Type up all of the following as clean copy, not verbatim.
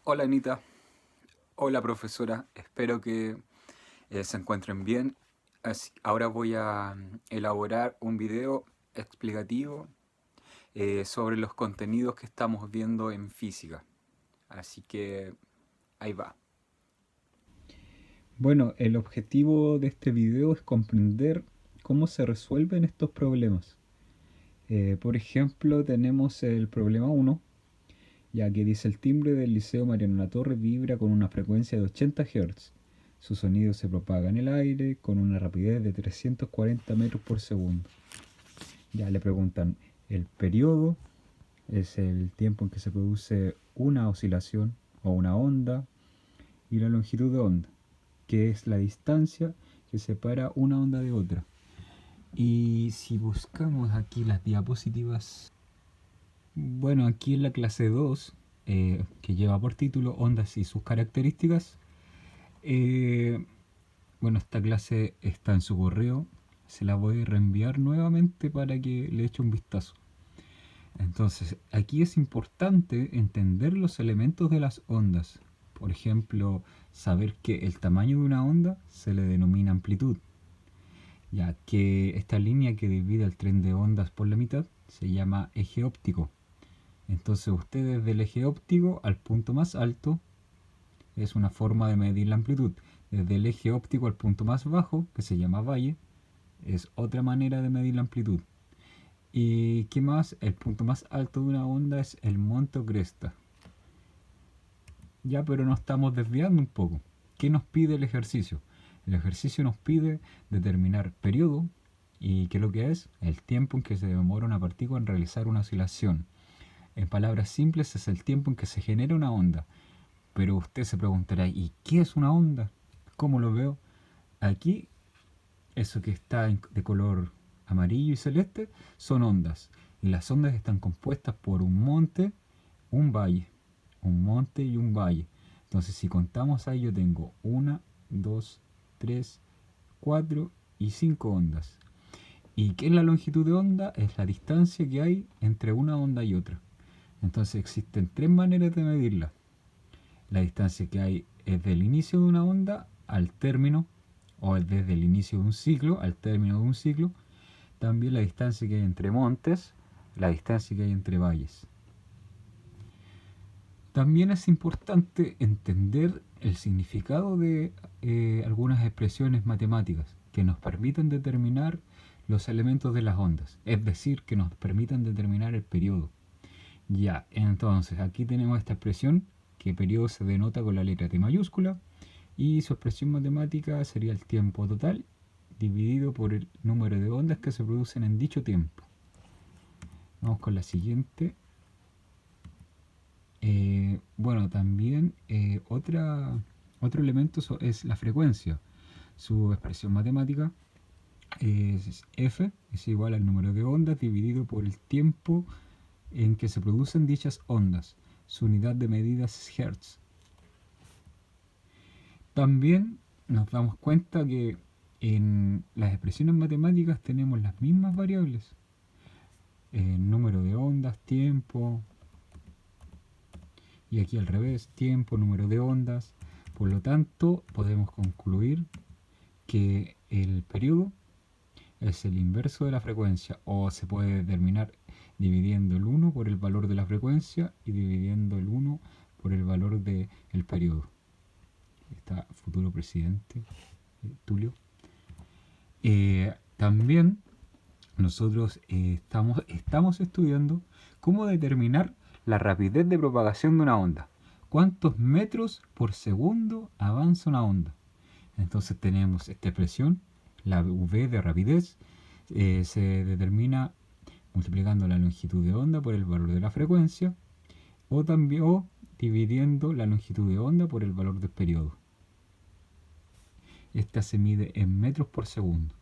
Hola Anita, hola profesora, espero que se encuentren bien. Ahora voy a elaborar un video explicativo sobre los contenidos que estamos viendo en física. Así que ahí va. Bueno, el objetivo de este video es comprender cómo se resuelven estos problemas. Por ejemplo, tenemos el problema 1, ya que dice el timbre del Liceo Mariano Latorre vibra con una frecuencia de 80 Hz. Su sonido se propaga en el aire con una rapidez de 340 metros por segundo. Ya le preguntan, el periodo es el tiempo en que se produce una oscilación o una onda y la longitud de onda, que es la distancia que separa una onda de otra. Y si buscamos aquí las diapositivas, bueno, aquí en la clase 2, que lleva por título Ondas y sus características, eh, bueno, esta clase está en su correo, se la voy a reenviar nuevamente para que le eche un vistazo. Entonces, aquí es importante entender los elementos de las ondas. Por ejemplo, saber que el tamaño de una onda se le denomina amplitud, ya que esta línea que divide el tren de ondas por la mitad se llama eje óptico. Entonces usted desde el eje óptico al punto más alto es una forma de medir la amplitud. Desde el eje óptico al punto más bajo, que se llama valle, es otra manera de medir la amplitud. ¿Y qué más? El punto más alto de una onda es el monte o cresta. Ya, pero nos estamos desviando un poco. ¿Qué nos pide el ejercicio? El ejercicio nos pide determinar periodo, y ¿qué es lo que es? El tiempo en que se demora una partícula en realizar una oscilación. En palabras simples es el tiempo en que se genera una onda. Pero usted se preguntará, ¿y qué es una onda? ¿Cómo lo veo? Aquí, eso que está de color amarillo y celeste, son ondas. Y las ondas están compuestas por un monte, un valle. Un monte y un valle. Entonces, si contamos ahí, yo tengo una, dos, tres, cuatro y cinco ondas. ¿Y qué es la longitud de onda? Es la distancia que hay entre una onda y otra. Entonces existen tres maneras de medirla. La distancia que hay es del inicio de una onda al término, o es desde el inicio de un ciclo al término de un ciclo. También la distancia que hay entre montes, la distancia que hay entre valles. También es importante entender el significado de algunas expresiones matemáticas que nos permiten determinar los elementos de las ondas, es decir, que nos permitan determinar el periodo. Ya, entonces aquí tenemos esta expresión, que periodo se denota con la letra T mayúscula, y su expresión matemática sería el tiempo total dividido por el número de ondas que se producen en dicho tiempo. Vamos con la siguiente. Bueno, también otro elemento es la frecuencia. Su expresión matemática es F es igual al número de ondas dividido por el tiempo en que se producen dichas ondas. Su unidad de medida es Hertz. También nos damos cuenta que en las expresiones matemáticas tenemos las mismas variables. Número de ondas, tiempo, y aquí al revés, tiempo, número de ondas. Por lo tanto, podemos concluir que el periodo es el inverso de la frecuencia, o se puede determinar dividiendo el 1 por el valor de la frecuencia y dividiendo el 1 por el valor del periodo. Está futuro presidente Tulio. También nosotros estamos estudiando cómo determinar la rapidez de propagación de una onda. ¿Cuántos metros por segundo avanza una onda? Entonces tenemos esta expresión, la v de rapidez, se determina multiplicando la longitud de onda por el valor de la frecuencia, o también dividiendo la longitud de onda por el valor del periodo. Esta se mide en metros por segundo.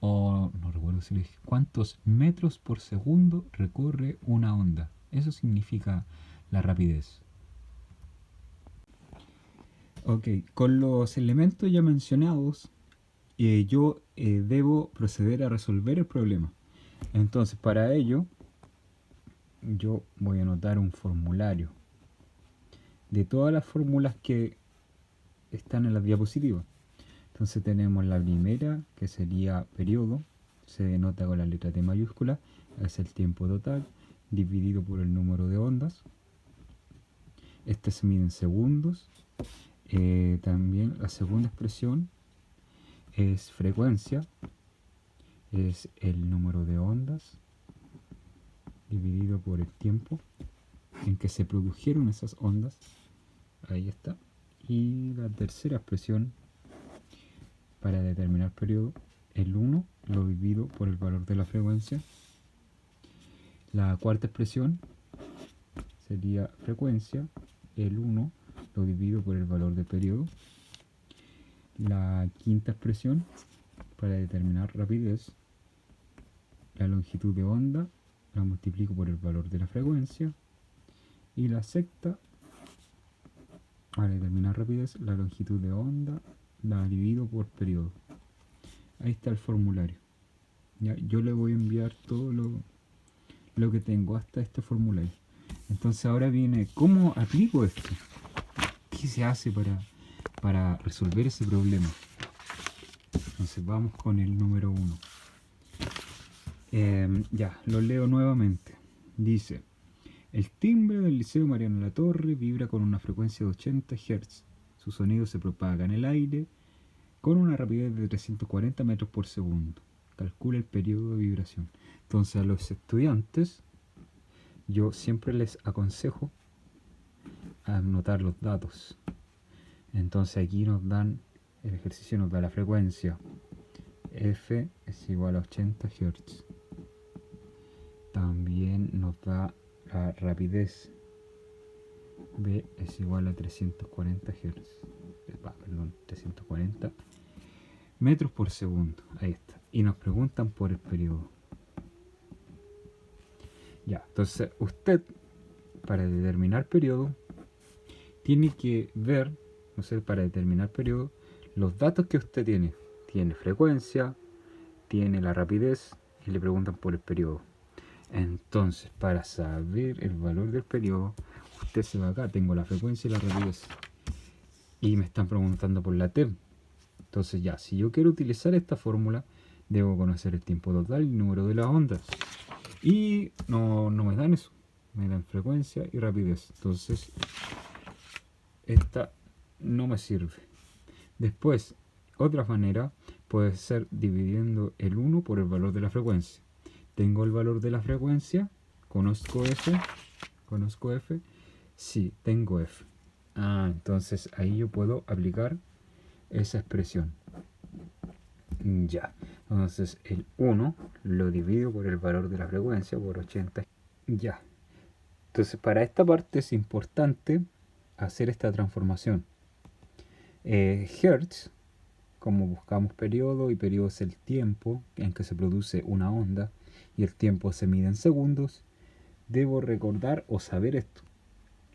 O no recuerdo si le dije, ¿cuántos metros por segundo recorre una onda? Eso significa la rapidez. Ok, con los elementos ya mencionados, yo debo proceder a resolver el problema. Entonces, para ello, yo voy a anotar un formulario. de todas las fórmulas que están en la diapositiva. Entonces tenemos la primera, que sería periodo, se denota con la letra T mayúscula, es el tiempo total dividido por el número de ondas. Este se mide en segundos. También la segunda expresión es frecuencia, es el número de ondas dividido por el tiempo en que se produjeron esas ondas. Ahí está. Y la tercera expresión para determinar periodo, el 1 lo divido por el valor de la frecuencia. La cuarta expresión sería frecuencia, el 1 lo divido por el valor de periodo. La quinta expresión para determinar rapidez, la longitud de onda la multiplico por el valor de la frecuencia. Y la sexta, para determinar rapidez, la longitud de onda la divido por periodo. Ahí está el formulario. Ya, yo le voy a enviar todo lo que tengo hasta este formulario. Entonces ahora viene, ¿cómo aplico esto? ¿Qué se hace para resolver ese problema? Entonces vamos con el número 1. Ya, lo leo nuevamente. Dice: el timbre del Liceo Mariano Latorre vibra con una frecuencia de 80 Hz. Su sonido se propaga en el aire con una rapidez de 340 metros por segundo. Calcula el periodo de vibración. Entonces a los estudiantes yo siempre les aconsejo anotar los datos. Entonces aquí nos dan, el ejercicio nos da la frecuencia. F es igual a 80 Hz. También nos da la rapidez. B es igual a 340 Hz. Perdón, 340 metros por segundo. Ahí está. Y nos preguntan por el periodo. Ya, entonces usted, para determinar periodo, tiene que ver, no sé, para determinar periodo, los datos que usted tiene. Tiene frecuencia, tiene la rapidez y le preguntan por el periodo. Entonces, para saber el valor del periodo, usted se va acá, tengo la frecuencia y la rapidez. Y me están preguntando por la T. Entonces ya, si yo quiero utilizar esta fórmula, debo conocer el tiempo total y el número de las ondas. Y no me dan eso, me dan frecuencia y rapidez. Entonces, esta no me sirve. Después, otra manera puede ser dividiendo el 1 por el valor de la frecuencia. Tengo el valor de la frecuencia, conozco F, sí, tengo F. Entonces ahí yo puedo aplicar esa expresión. Ya, entonces el 1 lo divido por el valor de la frecuencia por 80. Ya, entonces para esta parte es importante hacer esta transformación. Hertz, como buscamos periodo, y periodo es el tiempo en que se produce una onda, y el tiempo se mide en segundos, debo recordar o saber esto,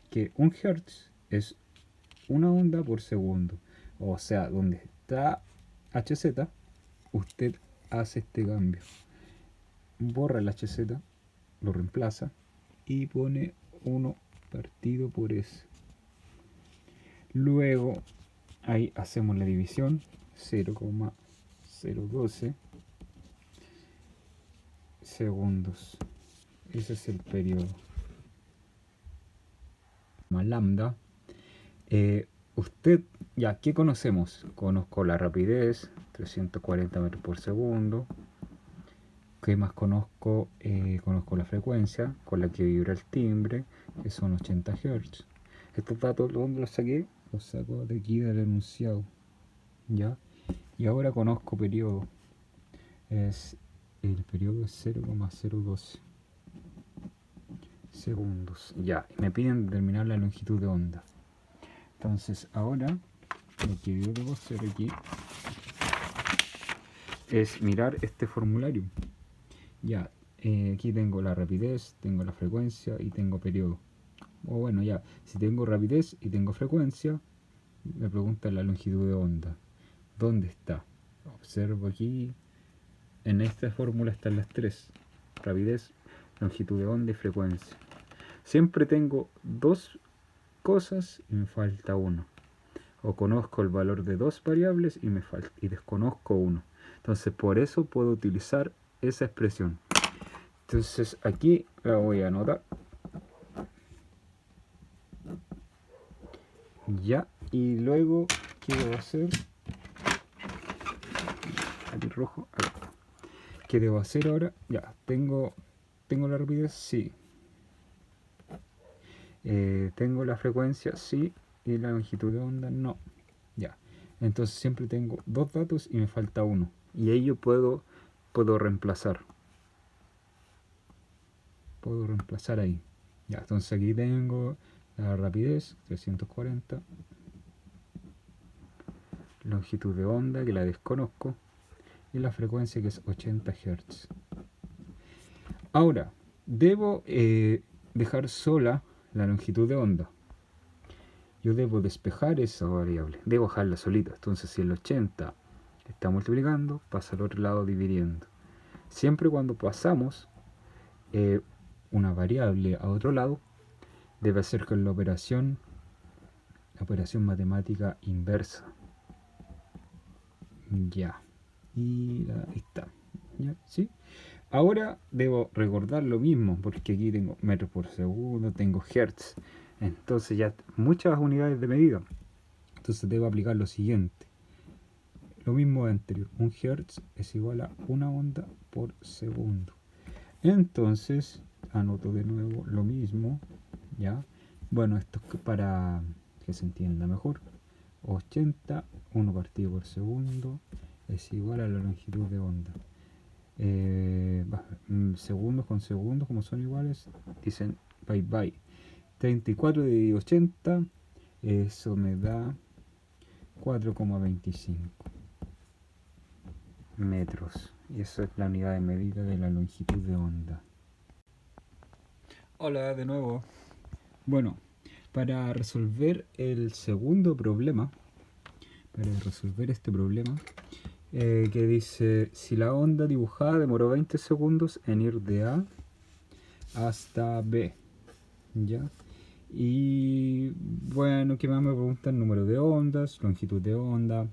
que un hertz es una onda por segundo. O sea, donde está Hz, usted hace este cambio. Borra el Hz, lo reemplaza y pone 1 partido por S. Luego, ahí hacemos la división, 0,012 segundos. Ese es el periodo. Más lambda. Usted, ya, ¿qué conocemos? Conozco la rapidez, 340 metros por segundo. ¿Qué más conozco? Conozco la frecuencia con la que vibra el timbre, que son 80 Hz. Estos datos, ¿dónde los saqué? Los saco de aquí del enunciado. ¿Ya? Y ahora conozco periodo. El periodo es 0,012 segundos. Ya, me piden determinar la longitud de onda. Entonces ahora lo que yo debo hacer aquí es mirar este formulario. Ya, aquí tengo la rapidez, tengo la frecuencia y tengo periodo. O bueno, ya, si tengo rapidez y tengo frecuencia, me pregunta la longitud de onda. ¿Dónde está? Observo aquí, en esta fórmula están las tres: rapidez, longitud de onda y frecuencia. Siempre tengo dos cosas y me falta uno. O conozco el valor de dos variables y desconozco uno. Entonces por eso puedo utilizar esa expresión. Entonces aquí la voy a anotar. Ya, y luego, ¿qué debo hacer? Aquí rojo, acá. ¿Qué debo hacer ahora? Ya, ¿tengo la rapidez? Sí. ¿Tengo la frecuencia? Sí. ¿Y la longitud de onda? No. Ya. Entonces siempre tengo dos datos y me falta uno. Y ahí yo puedo reemplazar. Puedo reemplazar ahí. Ya, entonces aquí tengo la rapidez, 340. Longitud de onda, que la desconozco. Y la frecuencia, que es 80 Hz. Ahora, debo dejar sola la longitud de onda. Yo debo despejar esa variable, debo dejarla solita. Entonces si el 80 está multiplicando, pasa al otro lado dividiendo. Siempre cuando pasamos una variable a otro lado, debe hacer con la operación matemática inversa. Ya. Y ahí está. ¿Ya? ¿Sí? Ahora debo recordar lo mismo, porque aquí tengo metros por segundo, tengo hertz. Entonces ya muchas unidades de medida. Entonces debo aplicar lo siguiente. Lo mismo de anterior. Un hertz es igual a una onda por segundo. Entonces anoto de nuevo lo mismo. ¿Ya? Bueno, esto es para que se entienda mejor. 80, 1 partido por segundo es igual a la longitud de onda. Segundos con segundos, como son iguales, dicen bye bye. 34 dividido 80, eso me da 4,25 metros. Y eso es la unidad de medida de la longitud de onda. Hola de nuevo. Bueno, para resolver el segundo problema, que dice, si la onda dibujada demoró 20 segundos en ir de A hasta B, ¿ya? Y bueno, ¿qué más me preguntan? Número de ondas, longitud de onda,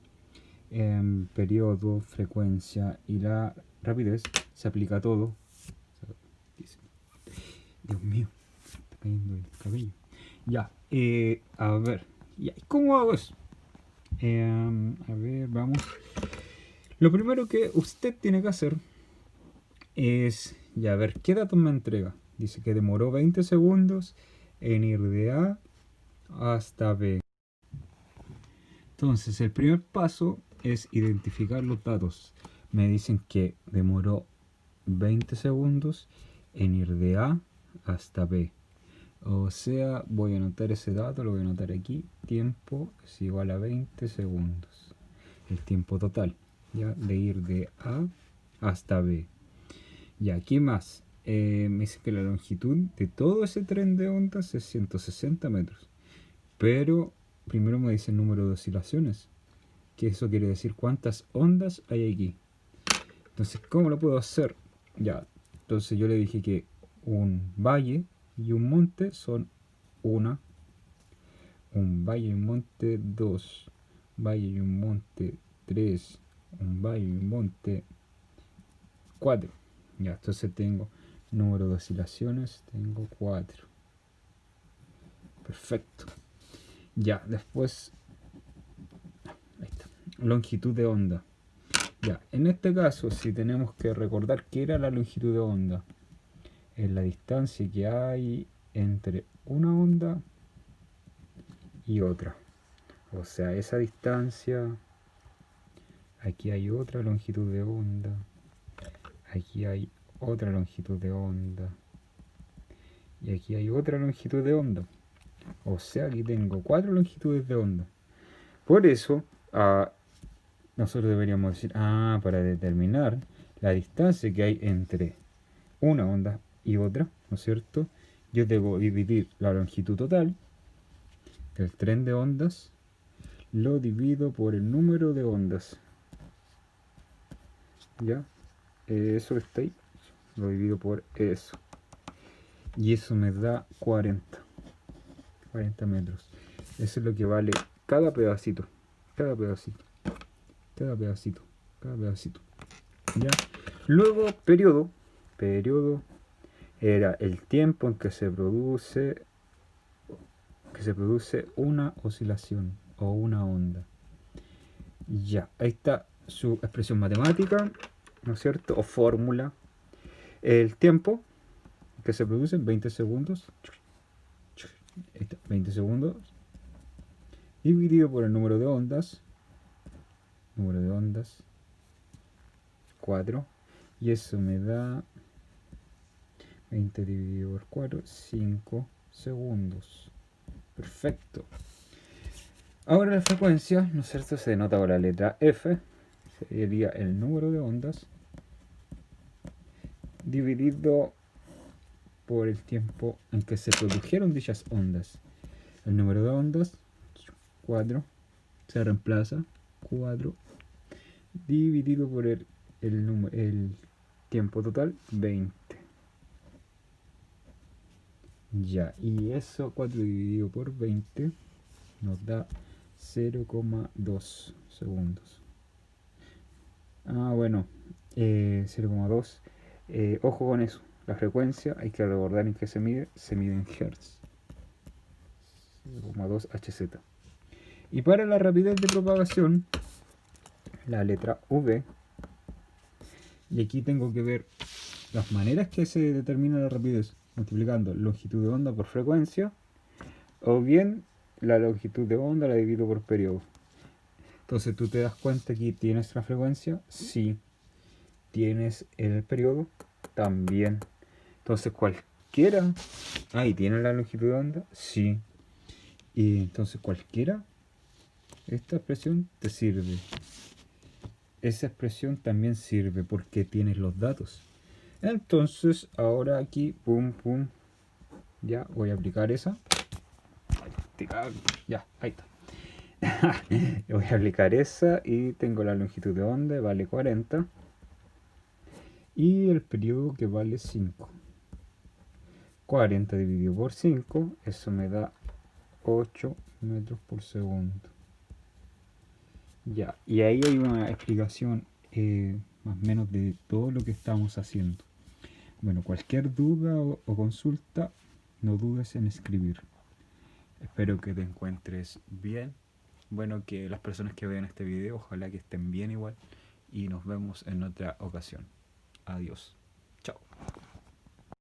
periodo, frecuencia y la rapidez. Se aplica a todo. Dios mío, se está cayendo el cabello. Ya, a ver, ¿cómo hago eso? A ver, vamos. Lo primero que usted tiene que hacer es, ya, a ver, ¿qué datos me entrega? Dice que demoró 20 segundos en ir de A hasta B. Entonces, el primer paso es identificar los datos. Me dicen que demoró 20 segundos en ir de A hasta B. O sea, voy a anotar ese dato, lo voy a anotar aquí. Tiempo es igual a 20 segundos. El tiempo total, ¿ya? De ir de A hasta B. Ya, ¿qué más? Me dice que la longitud de todo ese tren de ondas es 160 metros. Pero primero me dice el número de oscilaciones. Que eso quiere decir cuántas ondas hay aquí. Entonces, ¿cómo lo puedo hacer? Ya, entonces yo le dije que un valle y un monte son una. Un valle y un monte 2. Valle y un monte 3. Un valle y un monte 4. Ya, entonces tengo número de oscilaciones, tengo 4. Perfecto. Ya, después, ahí está, longitud de onda. Ya, en este caso, si tenemos que recordar qué era la longitud de onda, es la distancia que hay entre una onda y otra. O sea, esa distancia, aquí hay otra longitud de onda, aquí hay otra longitud de onda, y aquí hay otra longitud de onda. O sea, aquí tengo 4 longitudes de onda. Por eso, nosotros deberíamos decir, para determinar la distancia que hay entre una onda y otra, ¿no es cierto? Yo debo dividir la longitud total del tren de ondas, lo divido por el número de ondas. ¿Ya? Eso está ahí, lo divido por eso. Y eso me da 40. 40 metros. Eso es lo que vale cada pedacito. Cada pedacito. Cada pedacito. Cada pedacito. ¿Ya? Luego, periodo. Periodo era el tiempo en que se produce una oscilación o una onda. Ya, ahí está su expresión matemática, ¿no es cierto? O fórmula. El tiempo que se produce en 20 segundos. 20 segundos. Dividido por el número de ondas. Número de ondas. 4. Y eso me da 20 dividido por 4, 5 segundos. Perfecto. Ahora la frecuencia, ¿no es cierto? Se denota por la letra F. Sería el número de ondas dividido por el tiempo en que se produjeron dichas ondas. El número de ondas, 4, se reemplaza, 4, dividido por el tiempo total, 20. Ya, y eso 4 dividido por 20 nos da 0,2 segundos. Bueno, 0,2. Ojo con eso. La frecuencia, hay que recordar en qué se mide en Hz. 0,2 Hz. Y para la rapidez de propagación, la letra V. Y aquí tengo que ver las maneras que se determina la rapidez, multiplicando longitud de onda por frecuencia, o bien la longitud de onda la divido por periodo. Entonces tú te das cuenta que tienes la frecuencia, sí. Tienes el periodo, también. Entonces cualquiera, y tienes la longitud de onda, sí. Y entonces cualquiera, esta expresión te sirve. Esa expresión también sirve porque tienes los datos. Entonces ahora aquí, pum, pum, ya voy a aplicar esa. Ya, ahí está. Voy a aplicar esa y tengo la longitud de onda, vale 40. Y el periodo que vale 5. 40 dividido por 5, eso me da 8 metros por segundo. Ya, y ahí hay una explicación más o menos de todo lo que estamos haciendo. Bueno, cualquier duda o consulta, no dudes en escribir. Espero que te encuentres bien. Bueno, que las personas que vean este video, ojalá que estén bien igual. Y nos vemos en otra ocasión. Adiós. Chao.